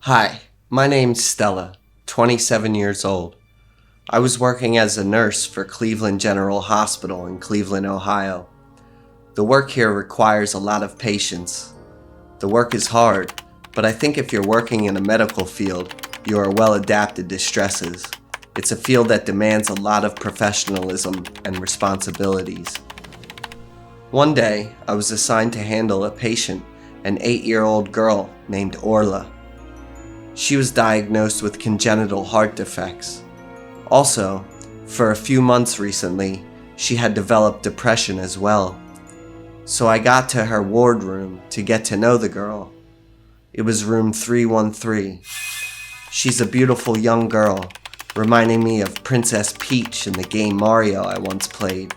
Hi, my name's Stella, 27 years old. I was working as a nurse for Cleveland General Hospital in Cleveland, Ohio. The work here requires a lot of patience. The work is hard, but I think if you're working in a medical field, you are well adapted to stresses. It's a field that demands a lot of professionalism and responsibilities. One day, I was assigned to handle a patient, an 8-year-old girl named Orla. She was diagnosed with congenital heart defects. Also, for a few months recently, she had developed depression as well. So I got to her ward room to get to know the girl. It was room 313. She's a beautiful young girl, reminding me of Princess Peach in the game Mario I once played.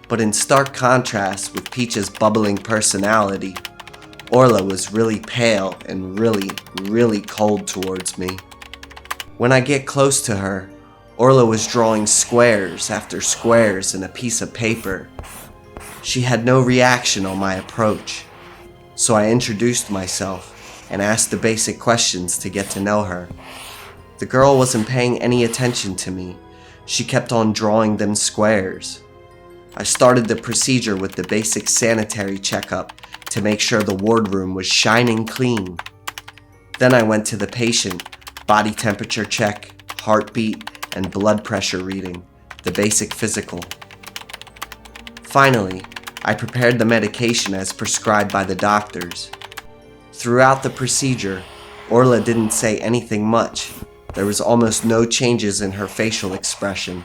But in stark contrast with Peach's bubbling personality, Orla was really pale and really cold towards me. When I get close to her, Orla was drawing squares after squares in a piece of paper. She had no reaction on my approach, so I introduced myself and asked the basic questions to get to know her. The girl wasn't paying any attention to me. She kept on drawing them squares. I started the procedure with the basic sanitary checkup to make sure the wardroom was shining clean. Then I went to the patient, body temperature check, heartbeat, and blood pressure reading, the basic physical. Finally, I prepared the medication as prescribed by the doctors. Throughout the procedure, Orla didn't say anything much. There was almost no changes in her facial expression.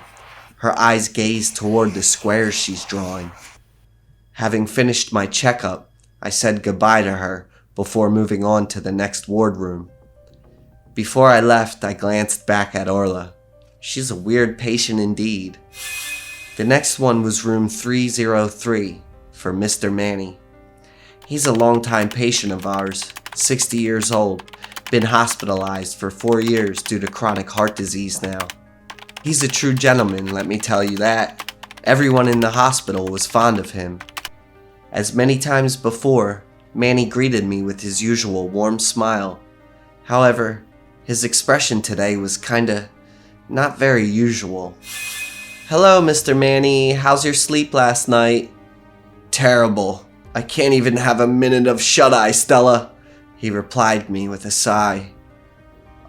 Her eyes gazed toward the squares she's drawing. Having finished my checkup, I said goodbye to her before moving on to the next wardroom. Before I left, I glanced back at Orla. She's a weird patient indeed. The next one was room 303 for Mr. Manny. He's a longtime patient of ours, 60 years old, been hospitalized for 4 years due to chronic heart disease now. He's a true gentleman, let me tell you that. Everyone in the hospital was fond of him. As many times before, Manny greeted me with his usual warm smile. However, his expression today was kinda not very usual. "Hello, Mr. Manny. How's your sleep last night?" "Terrible. I can't even have a minute of shut-eye, Stella," he replied me with a sigh.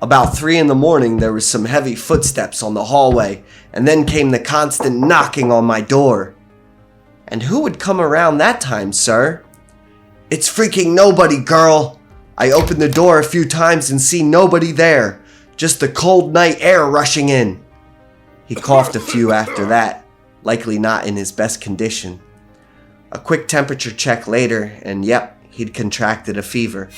"About 3 in the morning, there was some heavy footsteps on the hallway, and then came the constant knocking on my door." "And who would come around that time, sir?" "It's freaking nobody, girl. I opened the door a few times and see nobody there, just the cold night air rushing in." He coughed a few after that, likely not in his best condition. A quick temperature check later, and yep, he'd contracted a fever.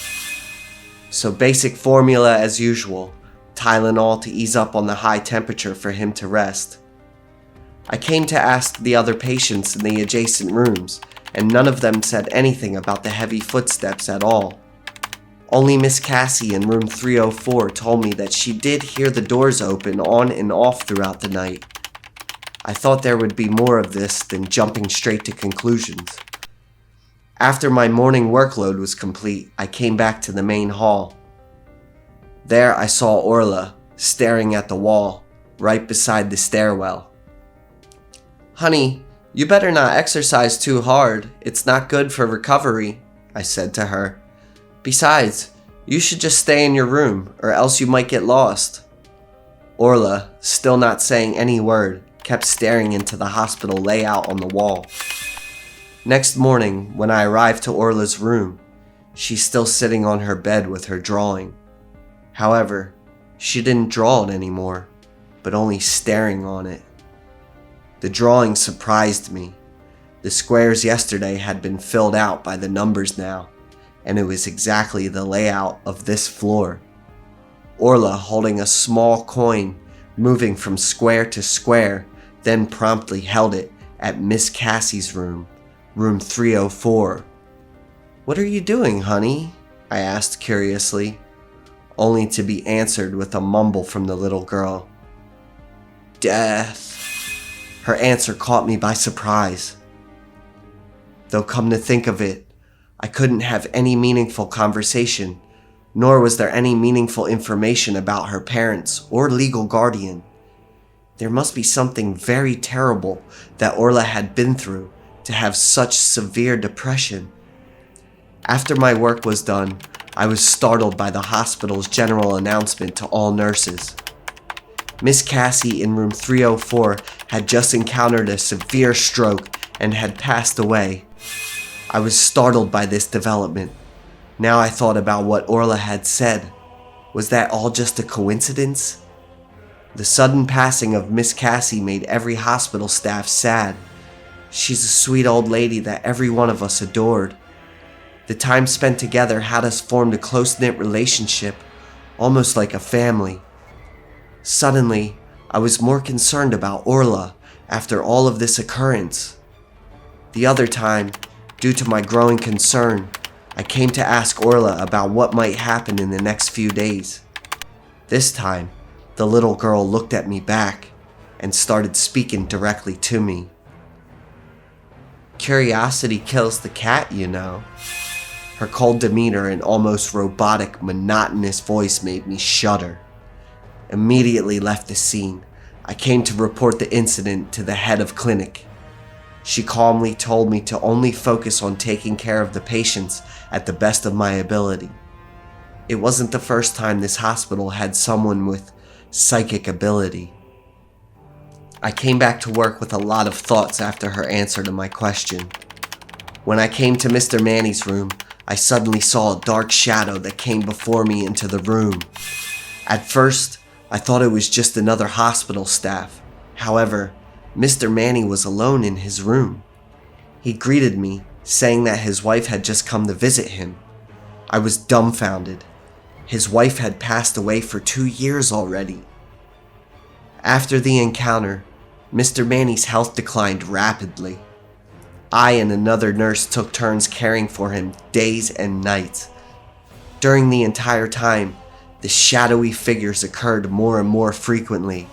So basic formula as usual, Tylenol to ease up on the high temperature for him to rest. I came to ask the other patients in the adjacent rooms, and none of them said anything about the heavy footsteps at all. Only Miss Cassie in room 304 told me that she did hear the doors open on and off throughout the night. I thought there would be more of this than jumping straight to conclusions. After my morning workload was complete, I came back to the main hall. There I saw Orla, staring at the wall, right beside the stairwell. "Honey, you better not exercise too hard. It's not good for recovery," I said to her. "Besides, you should just stay in your room, or else you might get lost." Orla, still not saying any word, kept staring into the hospital layout on the wall. Next morning, when I arrived to Orla's room, she's still sitting on her bed with her drawing. However, she didn't draw it anymore, but only staring on it. The drawing surprised me. The squares yesterday had been filled out by the numbers now, and it was exactly the layout of this floor. Orla holding a small coin, moving from square to square, then promptly held it at Miss Cassie's room, room 304. "What are you doing, honey?" I asked curiously, only to be answered with a mumble from the little girl. "Death." Her answer caught me by surprise. Though come to think of it, I couldn't have any meaningful conversation nor was there any meaningful information about her parents or legal guardian. There must be something very terrible that Orla had been through to have such severe depression. After my work was done, I was startled by the hospital's general announcement to all nurses. Miss Cassie in room 304 had just encountered a severe stroke and had passed away. I was startled by this development. Now I thought about what Orla had said. Was that all just a coincidence? The sudden passing of Miss Cassie made every hospital staff sad. She's a sweet old lady that every one of us adored. The time spent together had us formed a close-knit relationship, almost like a family. Suddenly, I was more concerned about Orla after all of this occurrence. The other time, due to my growing concern, I came to ask Orla about what might happen in the next few days. This time, the little girl looked at me back and started speaking directly to me. "Curiosity kills the cat, you know." Her cold demeanor and almost robotic, monotonous voice made me shudder. Immediately left the scene, I came to report the incident to the head of clinic. She calmly told me to only focus on taking care of the patients at the best of my ability. It wasn't the first time this hospital had someone with psychic ability. I came back to work with a lot of thoughts after her answer to my question. When I came to Mr. Manny's room, I suddenly saw a dark shadow that came before me into the room. At first, I thought it was just another hospital staff. However, Mr. Manny was alone in his room. He greeted me, saying that his wife had just come to visit him. I was dumbfounded. His wife had passed away for 2 years already. After the encounter, Mr. Manny's health declined rapidly. I and another nurse took turns caring for him days and nights. During the entire time, the shadowy figures occurred more and more frequently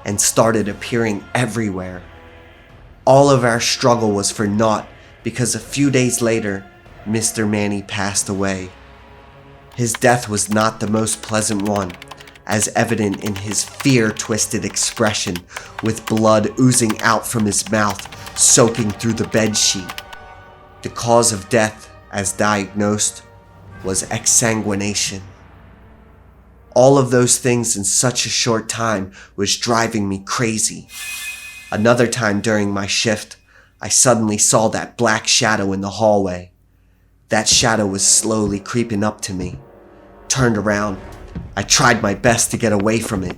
and started appearing everywhere. All of our struggle was for naught because a few days later, Mr. Manny passed away. His death was not the most pleasant one, as evident in his fear-twisted expression, with blood oozing out from his mouth, soaking through the bedsheet. The cause of death, as diagnosed, was exsanguination. All of those things in such a short time was driving me crazy. Another time during my shift, I suddenly saw that black shadow in the hallway. That shadow was slowly creeping up to me. Turned around, I tried my best to get away from it.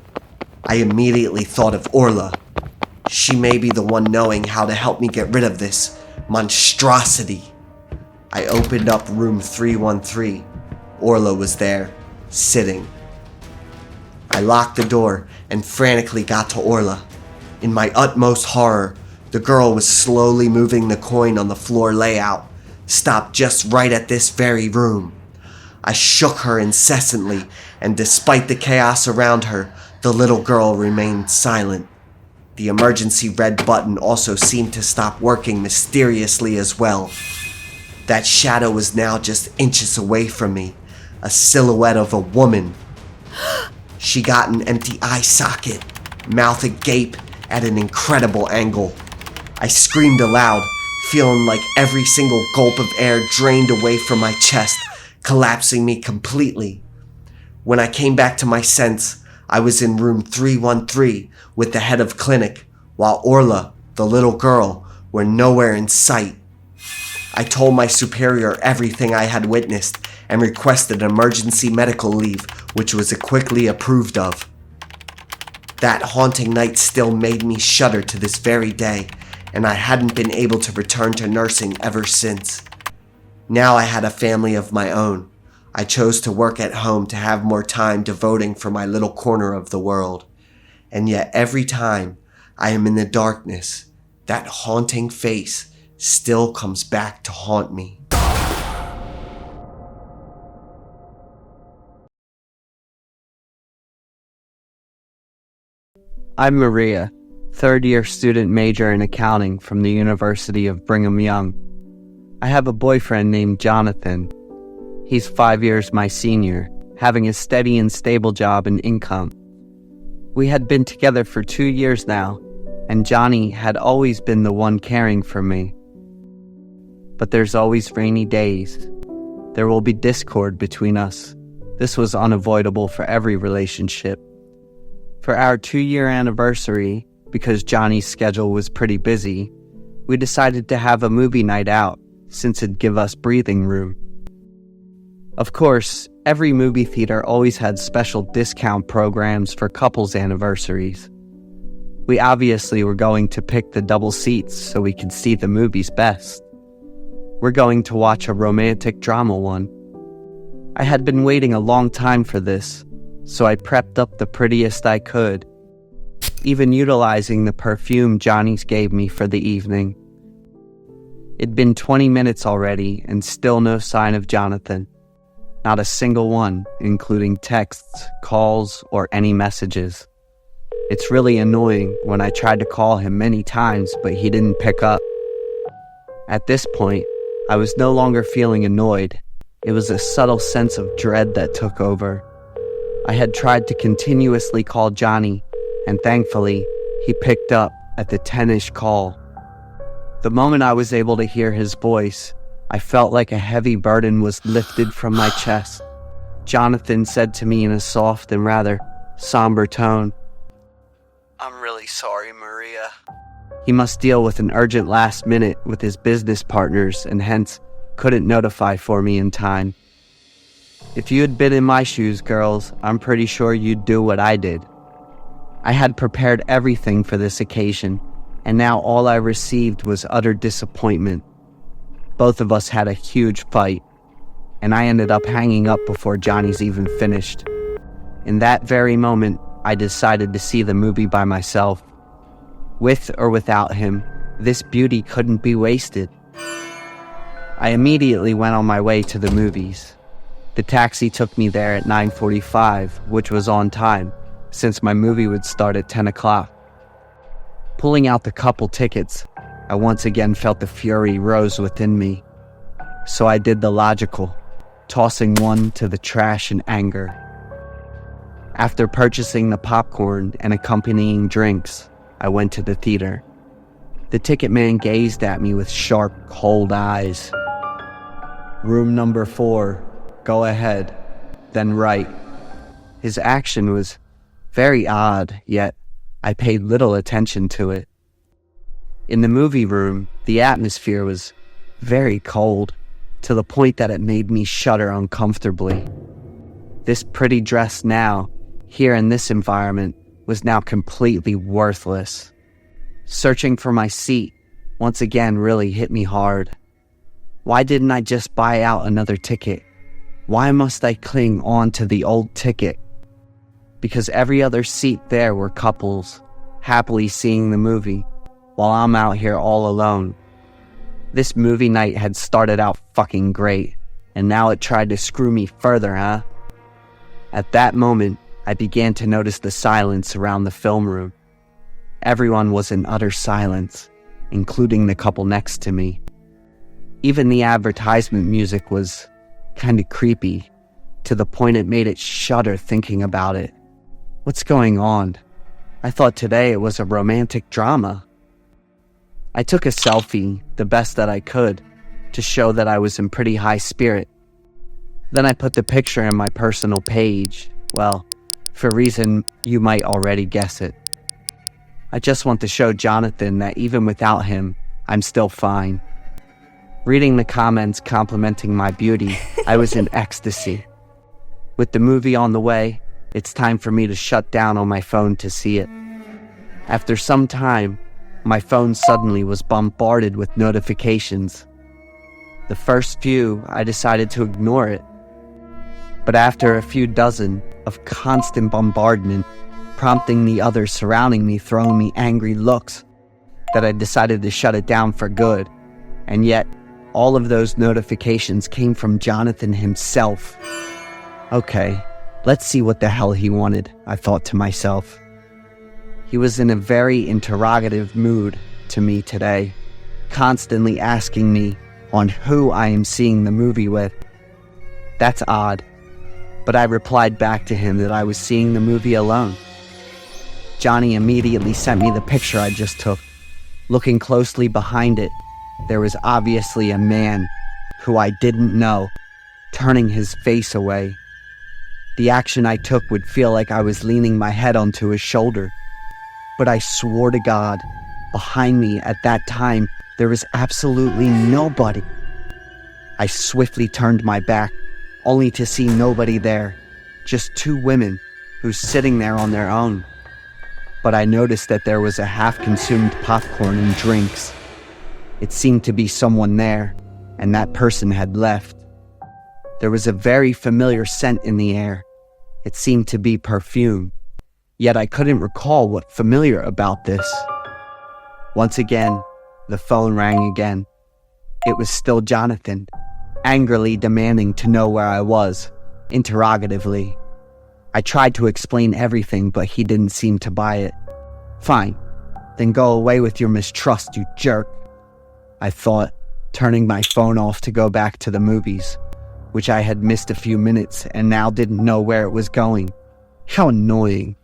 I immediately thought of Orla. She may be the one knowing how to help me get rid of this monstrosity. I opened up room 313. Orla was there, sitting. I locked the door and frantically got to Orla. In my utmost horror, the girl was slowly moving the coin on the floor layout, stopped just right at this very room. I shook her incessantly, and despite the chaos around her, the little girl remained silent. The emergency red button also seemed to stop working mysteriously as well. That shadow was now just inches away from me, a silhouette of a woman. She got an empty eye socket, mouth agape at an incredible angle. I screamed aloud, feeling like every single gulp of air drained away from my chest, collapsing me completely. When I came back to my sense, I was in room 313 with the head of clinic, while Orla, the little girl, were nowhere in sight. I told my superior everything I had witnessed and requested emergency medical leave, which was quickly approved of. That haunting night still made me shudder to this very day, and I hadn't been able to return to nursing ever since. Now I had a family of my own. I chose to work at home to have more time devoting for my little corner of the world. And yet every time I am in the darkness, that haunting face still comes back to haunt me. I'm Maria, third-year student major in accounting from the University of Brigham Young. I have a boyfriend named Jonathan. He's 5 years my senior, having a steady and stable job and income. We had been together for 2 years now, and Johnny had always been the one caring for me. But there's always rainy days. There will be discord between us. This was unavoidable for every relationship. For our 2-year anniversary, because Johnny's schedule was pretty busy, we decided to have a movie night out, since it'd give us breathing room. Of course, every movie theater always had special discount programs for couples' anniversaries. We obviously were going to pick the double seats so we could see the movies best. We're going to watch a romantic drama one. I had been waiting a long time for this, so I prepped up the prettiest I could, even utilizing the perfume Johnny's gave me for the evening. It'd been 20 minutes already and still no sign of Jonathan. Not a single one, including texts, calls, or any messages. It's really annoying when I tried to call him many times, but he didn't pick up. At this point, I was no longer feeling annoyed. It was a subtle sense of dread that took over. I had tried to continuously call Johnny, and thankfully, he picked up at the 10-ish call. The moment I was able to hear his voice, I felt like a heavy burden was lifted from my chest. Jonathan said to me in a soft and rather somber tone, "I'm really sorry, Maria." He must deal with an urgent last minute with his business partners and hence couldn't notify for me in time. If you had been in my shoes, girls, I'm pretty sure you'd do what I did. I had prepared everything for this occasion, and now all I received was utter disappointment. Both of us had a huge fight, and I ended up hanging up before Johnny's even finished. In that very moment, I decided to see the movie by myself. With or without him, this beauty couldn't be wasted. I immediately went on my way to the movies. The taxi took me there at 9:45, which was on time, since my movie would start at 10 o'clock. Pulling out the couple tickets, I once again felt the fury rose within me. So I did the logical, tossing one to the trash in anger. After purchasing the popcorn and accompanying drinks, I went to the theater. The ticket man gazed at me with sharp, cold eyes. "Room number 4, go ahead, then right." His action was very odd, yet I paid little attention to it. In the movie room, the atmosphere was very cold, to the point that it made me shudder uncomfortably. This pretty dress now, here in this environment, was now completely worthless. Searching for my seat once again really hit me hard. Why didn't I just buy out another ticket? Why must I cling on to the old ticket? Because every other seat there were couples, happily seeing the movie, while I'm out here all alone. This movie night had started out fucking great, and now it tried to screw me further, huh? At that moment, I began to notice the silence around the film room. Everyone was in utter silence, including the couple next to me. Even the advertisement music was kinda creepy, to the point it made it shudder thinking about it. What's going on? I thought today it was a romantic drama. I took a selfie, the best that I could, to show that I was in pretty high spirit. Then I put the picture in my personal page, well, for a reason you might already guess it. I just want to show Jonathan that even without him, I'm still fine. Reading the comments complimenting my beauty, I was in ecstasy. With the movie on the way, it's time for me to shut down on my phone to see it. After some time, my phone suddenly was bombarded with notifications. The first few, I decided to ignore it. But after a few dozen of constant bombardment, prompting the others surrounding me throwing me angry looks, that I decided to shut it down for good. And yet, all of those notifications came from Jonathan himself. Okay, let's see what the hell he wanted, I thought to myself. He was in a very interrogative mood to me today, constantly asking me on who I am seeing the movie with. That's odd. but I replied back to him that I was seeing the movie alone. Johnny immediately sent me the picture I just took. Looking closely behind it, there was obviously a man who I didn't know, turning his face away. The action I took would feel like I was leaning my head onto his shoulder. But I swore to God, behind me at that time, there was absolutely nobody. I swiftly turned my back, only to see nobody there, just two women who's sitting there on their own. But I noticed that there was a half-consumed popcorn and drinks. It seemed to be someone there, and that person had left. There was a very familiar scent in the air. It seemed to be perfume, yet I couldn't recall what familiar about this. Once again, the phone rang again. It was still Jonathan, angrily demanding to know where I was, interrogatively. I tried to explain everything, but he didn't seem to buy it. Fine, then go away with your mistrust, you jerk, I thought, turning my phone off to go back to the movies, which I had missed a few minutes and now didn't know where it was going. How annoying.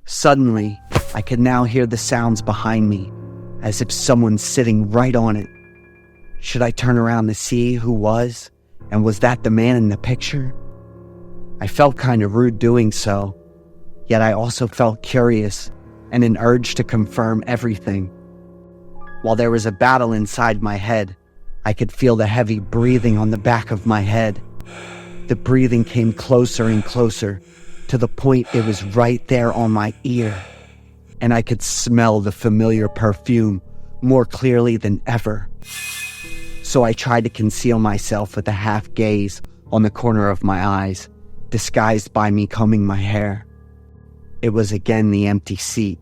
Suddenly, I could now hear the sounds behind me, as if someone's sitting right on it. Should I turn around to see who was? And was that the man in the picture? I felt kind of rude doing so, yet I also felt curious and an urge to confirm everything. While there was a battle inside my head, I could feel the heavy breathing on the back of my head. The breathing came closer and closer, to the point it was right there on my ear, and I could smell the familiar perfume more clearly than ever. So I tried to conceal myself with a half gaze on the corner of my eyes, disguised by me combing my hair. It was again the empty seat.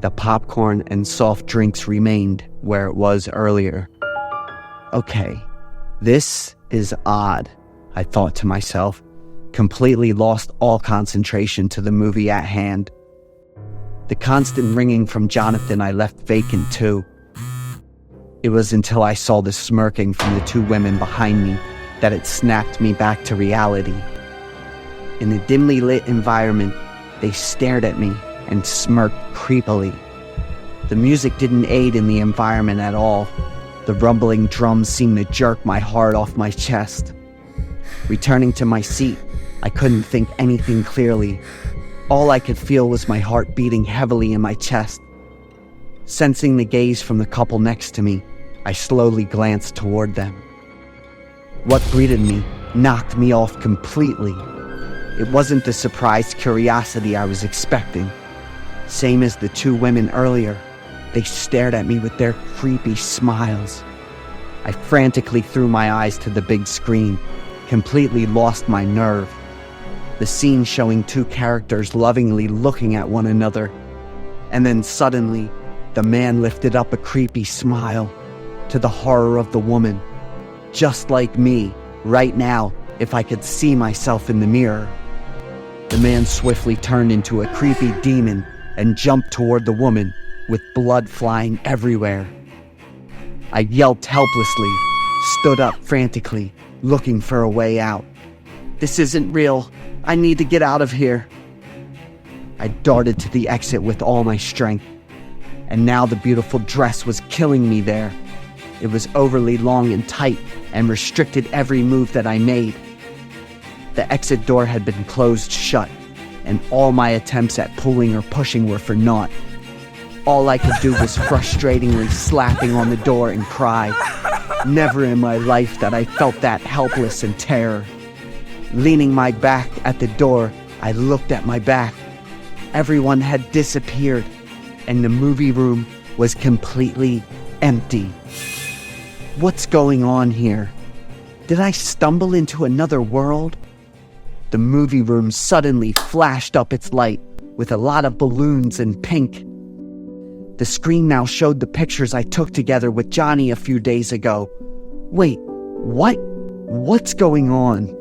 The popcorn and soft drinks remained where it was earlier. Okay, this is odd, I thought to myself, completely lost all concentration to the movie at hand. The constant ringing from Jonathan I left vacant too. It was until I saw the smirking from the two women behind me that it snapped me back to reality. In the dimly lit environment, they stared at me and smirked creepily. The music didn't aid in the environment at all. The rumbling drums seemed to jerk my heart off my chest. Returning to my seat, I couldn't think anything clearly. All I could feel was my heart beating heavily in my chest. Sensing the gaze from the couple next to me, I slowly glanced toward them. What greeted me knocked me off completely. It wasn't the surprised curiosity I was expecting. Same as the two women earlier, they stared at me with their creepy smiles. I frantically threw my eyes to the big screen, completely lost my nerve. The scene showing two characters lovingly looking at one another. And then suddenly, the man lifted up a creepy smile, to the horror of the woman. Just like me, right now, if I could see myself in the mirror. The man swiftly turned into a creepy demon and jumped toward the woman, with blood flying everywhere. I yelped helplessly, stood up frantically, looking for a way out. This isn't real. I need to get out of here. I darted to the exit with all my strength, and now the beautiful dress was killing me there. It was overly long and tight and restricted every move that I made. The exit door had been closed shut, and all my attempts at pulling or pushing were for naught. All I could do was frustratingly slapping on the door and cry. Never in my life that I felt that helpless and terror. Leaning my back at the door, I looked at my back. Everyone had disappeared, and the movie room was completely empty. What's going on here? Did I stumble into another world? The movie room suddenly flashed up its light with a lot of balloons and pink. The screen now showed the pictures I took together with Johnny a few days ago. Wait, what? What's going on?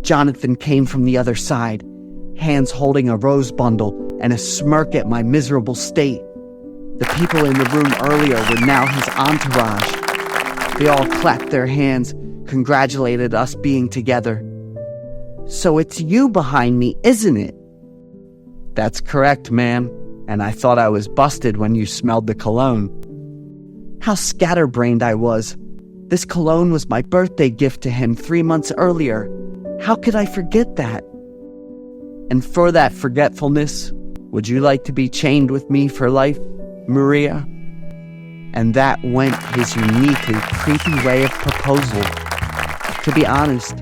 Jonathan came from the other side, hands holding a rose bundle and a smirk at my miserable state. The people in the room earlier were now his entourage. They all clapped their hands, congratulated us being together. So it's you behind me, isn't it? That's correct, ma'am. And I thought I was busted when you smelled the cologne. How scatterbrained I was. This cologne was my birthday gift to him 3 months earlier. How could I forget that? And for that forgetfulness, would you like to be chained with me for life, Maria? And that went his uniquely creepy way of proposal. To be honest,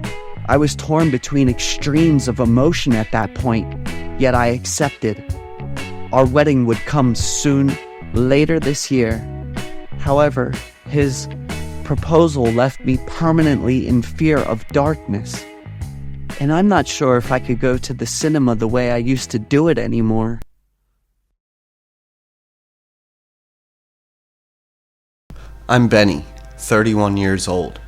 I was torn between extremes of emotion at that point, yet I accepted. Our wedding would come soon, later this year. However, his proposal left me permanently in fear of darkness. And I'm not sure if I could go to the cinema the way I used to do it anymore. I'm Benny, 31 years old.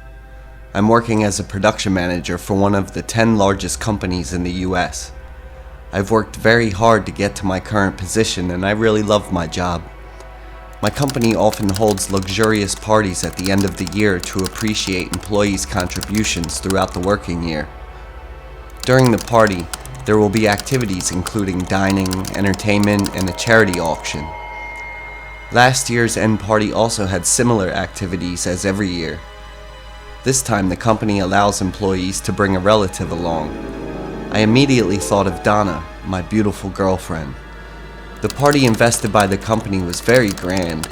I'm working as a production manager for one of the 10 largest companies in the US. I've worked very hard to get to my current position, and I really love my job. My company often holds luxurious parties at the end of the year to appreciate employees' contributions throughout the working year. During the party, there will be activities including dining, entertainment, and a charity auction. Last year's end party also had similar activities as every year. This time the company allows employees to bring a relative along. I immediately thought of Donna, my beautiful girlfriend. The party invested by the company was very grand.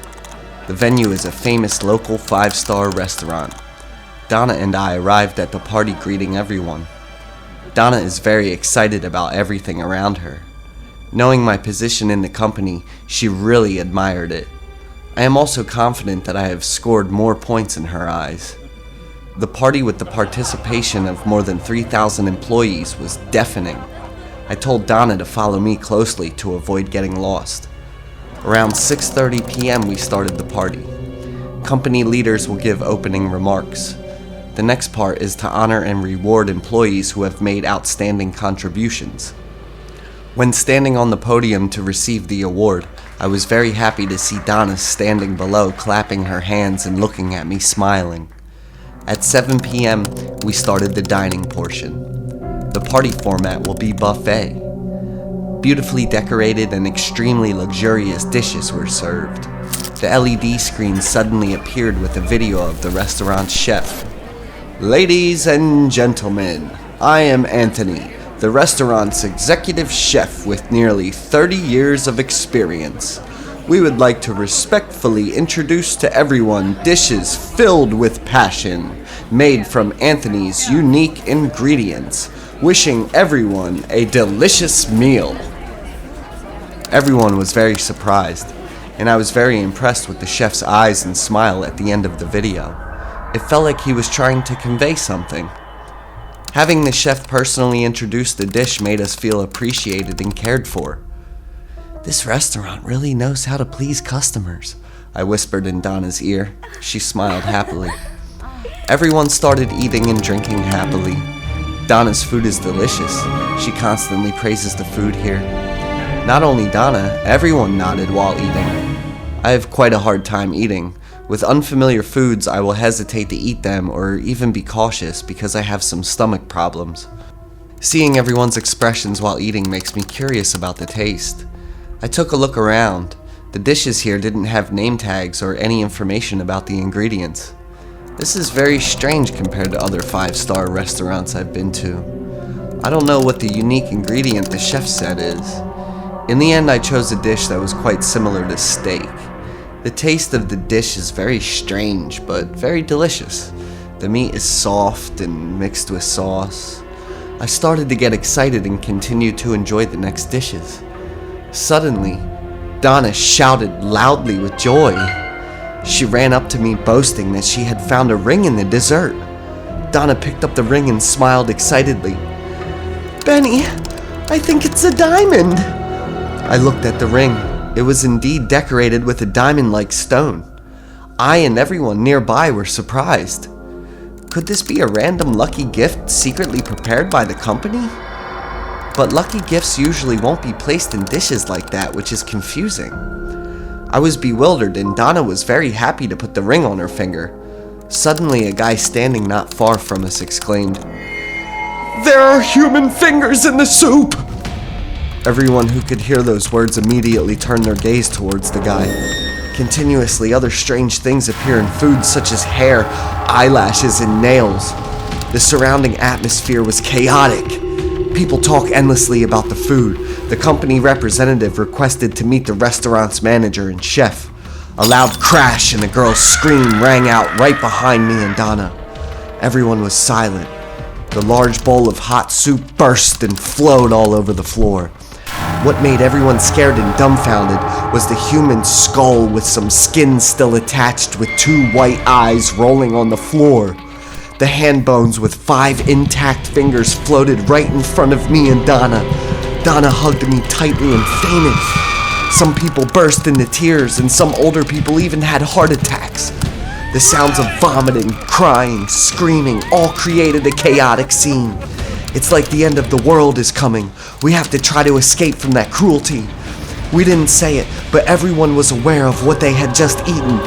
The venue is a famous local 5-star restaurant. Donna and I arrived at the party greeting everyone. Donna is very excited about everything around her. Knowing my position in the company, she really admired it. I am also confident that I have scored more points in her eyes. The party with the participation of more than 3,000 employees was deafening. I told Donna to follow me closely to avoid getting lost. Around 6:30 p.m. we started the party. Company leaders will give opening remarks. The next part is to honor and reward employees who have made outstanding contributions. When standing on the podium to receive the award, I was very happy to see Donna standing below, clapping her hands and looking at me smiling. At 7 p.m., we started the dining portion. The party format will be buffet. Beautifully decorated and extremely luxurious dishes were served. The LED screen suddenly appeared with a video of the restaurant's chef. Ladies and gentlemen, I am Anthony, the restaurant's executive chef with nearly 30 years of experience. We would like to respectfully introduce to everyone dishes filled with passion, made from Anthony's unique ingredients, wishing everyone a delicious meal. Everyone was very surprised, and I was very impressed with the chef's eyes and smile at the end of the video. It felt like he was trying to convey something. Having the chef personally introduce the dish made us feel appreciated and cared for. This restaurant really knows how to please customers, I whispered in Donna's ear. She smiled happily. Everyone started eating and drinking happily. Donna's food is delicious. She constantly praises the food here. Not only Donna, everyone nodded while eating. I have quite a hard time eating. With unfamiliar foods, I will hesitate to eat them or even be cautious because I have some stomach problems. Seeing everyone's expressions while eating makes me curious about the taste. I took a look around. The dishes here didn't have name tags or any information about the ingredients. This is very strange compared to other 5-star restaurants I've been to. I don't know what the unique ingredient the chef said is. In the end, I chose a dish that was quite similar to steak. The taste of the dish is very strange, but very delicious. The meat is soft and mixed with sauce. I started to get excited and continued to enjoy the next dishes. Suddenly, Donna shouted loudly with joy. She ran up to me boasting that she had found a ring in the dessert. Donna picked up the ring and smiled excitedly. "Benny, I think it's a diamond." I looked at the ring. It was indeed decorated with a diamond-like stone. I and everyone nearby were surprised. Could this be a random lucky gift secretly prepared by the company? But lucky gifts usually won't be placed in dishes like that, which is confusing. I was bewildered, and Donna was very happy to put the ring on her finger. Suddenly, a guy standing not far from us exclaimed, There are human fingers in the soup! Everyone who could hear those words immediately turned their gaze towards the guy. Continuously, other strange things appear in food such as hair, eyelashes, and nails. The surrounding atmosphere was chaotic. People talk endlessly about the food. The company representative requested to meet the restaurant's manager and chef. A loud crash and a girl's scream rang out right behind me and Donna. Everyone was silent. The large bowl of hot soup burst and flowed all over the floor. What made everyone scared and dumbfounded was the human skull with some skin still attached with 2 white eyes rolling on the floor. The hand bones with 5 intact fingers floated right in front of me and Donna. Donna hugged me tightly and fainted. Some people burst into tears and some older people even had heart attacks. The sounds of vomiting, crying, screaming all created a chaotic scene. It's like the end of the world is coming. We have to try to escape from that cruelty. We didn't say it, but everyone was aware of what they had just eaten.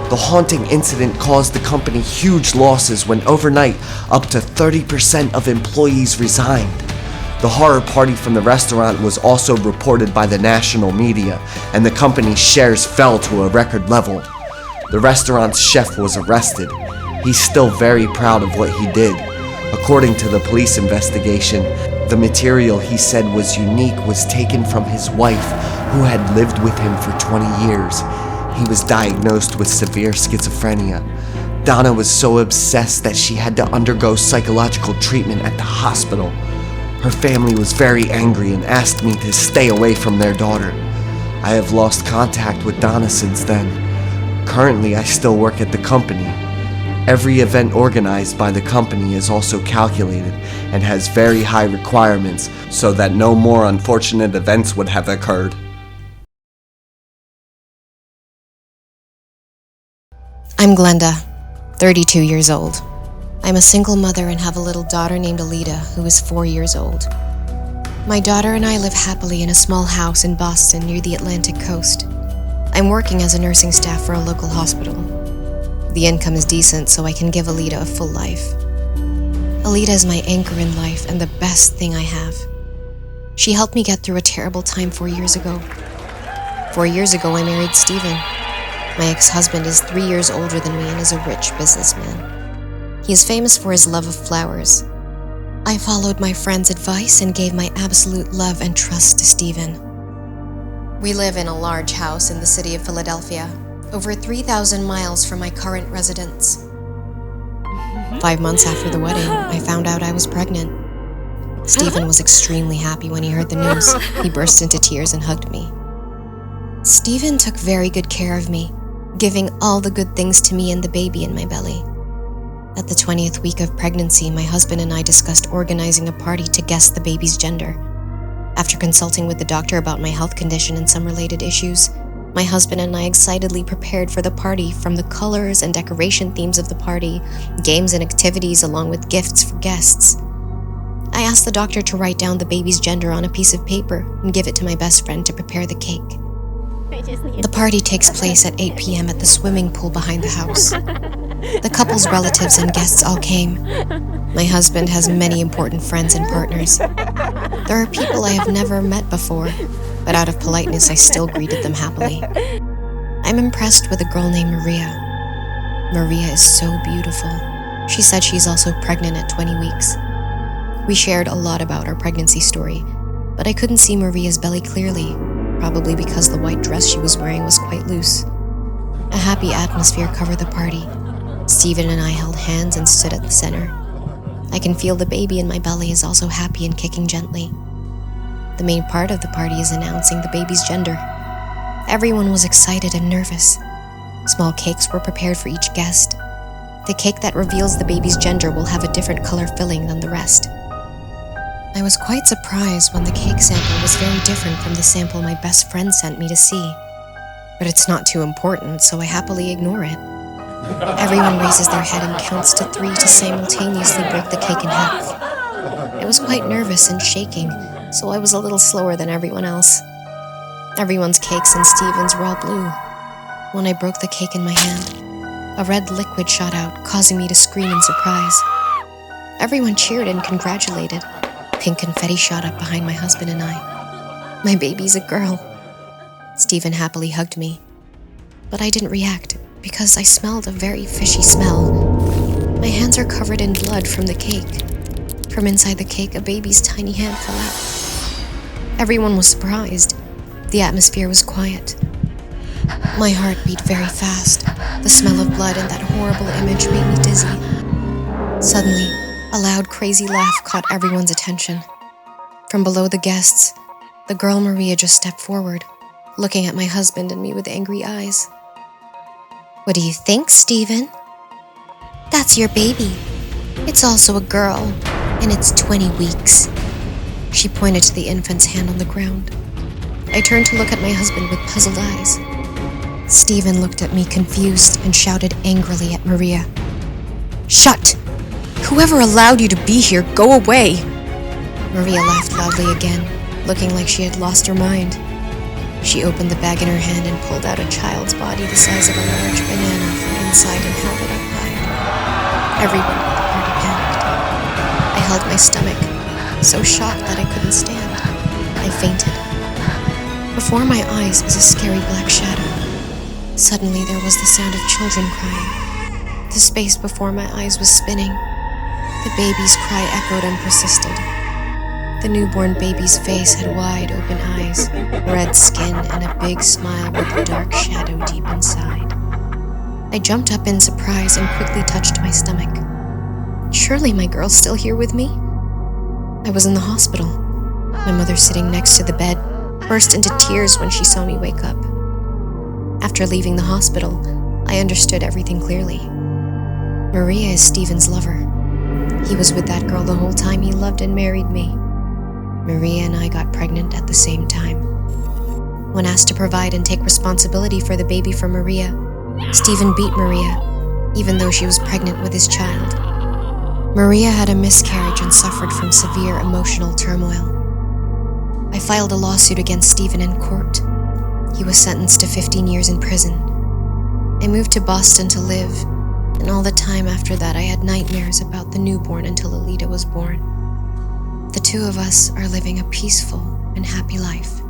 The haunting incident caused the company huge losses when overnight up to 30% of employees resigned. The horror party from the restaurant was also reported by the national media, and the company's shares fell to a record level. The restaurant's chef was arrested. He's still very proud of what he did. According to the police investigation, the material he said was unique was taken from his wife, who had lived with him for 20 years. He was diagnosed with severe schizophrenia. Donna was so obsessed that she had to undergo psychological treatment at the hospital. Her family was very angry and asked me to stay away from their daughter. I have lost contact with Donna since then. Currently, I still work at the company. Every event organized by the company is also calculated and has very high requirements so that no more unfortunate events would have occurred. I'm Glenda, 32 years old. I'm a single mother and have a little daughter named Alita, who is 4 years old. My daughter and I live happily in a small house in Boston near the Atlantic coast. I'm working as a nursing staff for a local hospital. The income is decent, so I can give Alita a full life. Alita is my anchor in life and the best thing I have. She helped me get through a terrible time 4 years ago. 4 years ago, I married Steven. My ex-husband is 3 years older than me and is a rich businessman. He is famous for his love of flowers. I followed my friend's advice and gave my absolute love and trust to Steven. We live in a large house in the city of Philadelphia, over 3,000 miles from my current residence. 5 months after the wedding, I found out I was pregnant. Steven was extremely happy when he heard the news. He burst into tears and hugged me. Steven took very good care of me, giving all the good things to me and the baby in my belly. At the 20th week of pregnancy, my husband and I discussed organizing a party to guess the baby's gender. After consulting with the doctor about my health condition and some related issues, my husband and I excitedly prepared for the party, from the colors and decoration themes of the party, games and activities, along with gifts for guests. I asked the doctor to write down the baby's gender on a piece of paper and give it to my best friend to prepare the cake. The party takes place at 8 p.m. at the swimming pool behind the house. The couple's relatives and guests all came. My husband has many important friends and partners. There are people I have never met before, but out of politeness, I still greeted them happily. I'm impressed with a girl named Maria. Maria is so beautiful. She said she's also pregnant at 20 weeks. We shared a lot about our pregnancy story, but I couldn't see Maria's belly clearly, probably because the white dress she was wearing was quite loose. A happy atmosphere covered the party. Steven and I held hands and stood at the center. I can feel the baby in my belly is also happy and kicking gently. The main part of the party is announcing the baby's gender. Everyone was excited and nervous. Small cakes were prepared for each guest. The cake that reveals the baby's gender will have a different color filling than the rest. I was quite surprised when the cake sample was very different from the sample my best friend sent me to see. But it's not too important, so I happily ignore it. Everyone raises their head and counts to 3 to simultaneously break the cake in half. I was quite nervous and shaking, so I was a little slower than everyone else. Everyone's cakes and Steven's were all blue. When I broke the cake in my hand, a red liquid shot out, causing me to scream in surprise. Everyone cheered and congratulated. Pink confetti shot up behind my husband and I. My baby's a girl. Stephen happily hugged me, but I didn't react because I smelled a very fishy smell. My hands are covered in blood from the cake. From inside the cake, a baby's tiny hand fell out. Everyone was surprised. The atmosphere was quiet. My heart beat very fast. The smell of blood and that horrible image made me dizzy. Suddenly, a loud, crazy laugh caught everyone's attention. From below the guests, the girl Maria just stepped forward, looking at my husband and me with angry eyes. "What do you think, Stephen?" "That's your baby. It's also a girl, and it's 20 weeks. She pointed to the infant's hand on the ground. I turned to look at my husband with puzzled eyes. Stephen looked at me confused and shouted angrily at Maria. "Shut! Whoever allowed you to be here, go away!" Maria laughed loudly again, looking like she had lost her mind. She opened the bag in her hand and pulled out a child's body the size of a large banana from inside and held it up high. Everyone at the party panicked. I held my stomach, so shocked that I couldn't stand. I fainted. Before my eyes was a scary black shadow. Suddenly there was the sound of children crying. The space before my eyes was spinning. The baby's cry echoed and persisted. The newborn baby's face had wide open eyes, red skin, and a big smile with a dark shadow deep inside. I jumped up in surprise and quickly touched my stomach. Surely my girl's still here with me? I was in the hospital. My mother, sitting next to the bed, burst into tears when she saw me wake up. After leaving the hospital, I understood everything clearly. Maria is Stephen's lover. He was with that girl the whole time he loved and married me. Maria and I got pregnant at the same time. When asked to provide and take responsibility for the baby for Maria, Stephen beat Maria, even though she was pregnant with his child. Maria had a miscarriage and suffered from severe emotional turmoil. I filed a lawsuit against Stephen in court. He was sentenced to 15 years in prison. I moved to Boston to live, and all the time after that I had nightmares about the newborn until Alita was born. The two of us are living a peaceful and happy life.